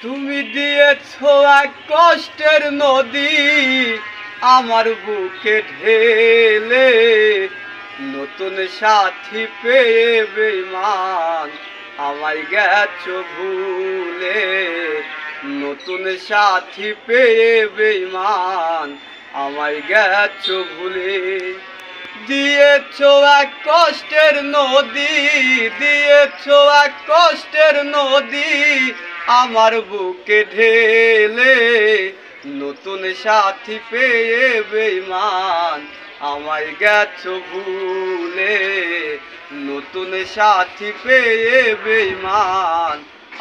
তুমি দিয়েছো এক কষ্টের নদী আমার বুকে ঢেলে, নতুন সাথী পেয়ে বেঈমান আমায় গেছো ভুলে। নতুন সাথী পেয়ে বেঈমান আমায় গেছো ভুলে। দিয়েছো এক কষ্টের নদী, দিয়েছো এক কষ্টের নদী আমার বুকে ঢেলে, নতুন সাথী পেয়ে বেঈমান আমায় গেছো ভুলে। নতুন সাথী পেয়ে বেঈমান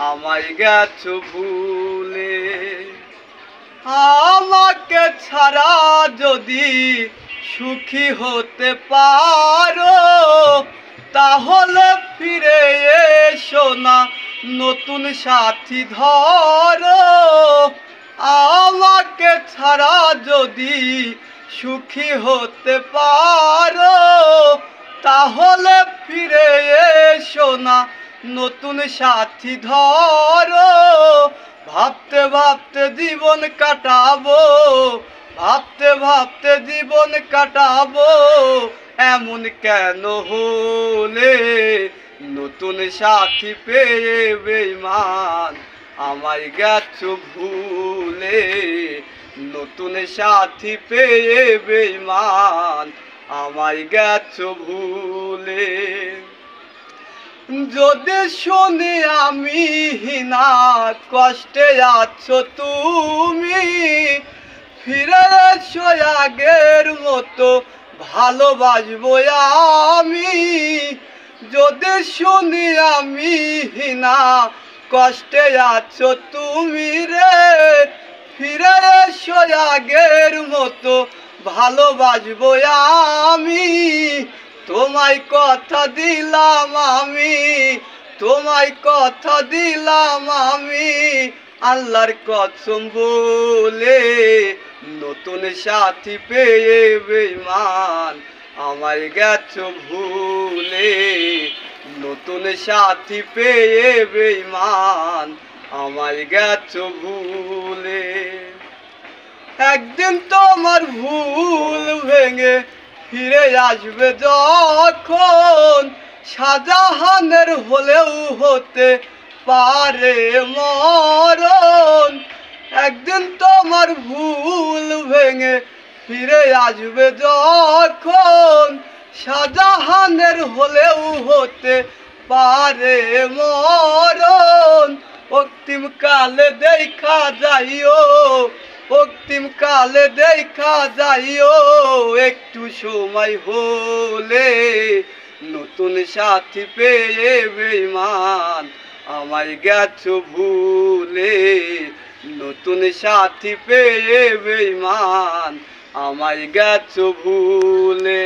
আমায় গেছো ভুলে। আমাকে ছাড়া যদি সুখী হতে পারো তাহলে ফিরে এসো না, নতুন সাথী ধরো। আমাকে ছাড়া যদি সুখী হতে পারো তাহলে ফিরে এসো না, নতুন সাথী ধরো। ভাবতে ভাবতে জীবন কাটাবো, ভাবতে ভাবতে জীবন কাটাবো, এমন কেন হলে? নতুন সাথী পেয়ে বেঈমান আমায় গেছো ভুলে। নতুন সাথী পেয়ে বেঈমান আমায় গেছো ভুলে। যদি শুনি আমি হিনা কষ্টে আছো তুমি, ফিরে এসো আগের মতো ভালোবাসবো আমি। যদি শুনি আমি হিনা কষ্টে আছো তুমি রে, ফিরে এসো আগের মতো ভালোবাসবো আমি। তোমায় কথা দিলাম আমি, তোমায় কথা দিলাম আমি, আল্লাহর কসম বলে। নতুন সাথী পেয়ে বেঈমান আমায় গেছো ভুলে। নতুন সাথী পেয়ে বেঈমান আমায় গেছো ভুলে। একদিন তোমার ভুল ভেঙে ফিরে আসবে যখন, শাহজাহানের হলেও হতে পারে মরণ। একদিন তোমার ভুল ভেঙে ফিরে আসবে যখন, শাহজাহানের হলেও হতে পারে মরণ। অন্তিম কালে দেখা যাইও, অন্তিম কালে দেখা যাইও, একটু সময় হলে। নতুন সাথী পেয়ে বেঈমান আমায় গেছো ভুলে। নতুন সাথী পেয়ে বেঈমান আমায় গেছো ভুলে।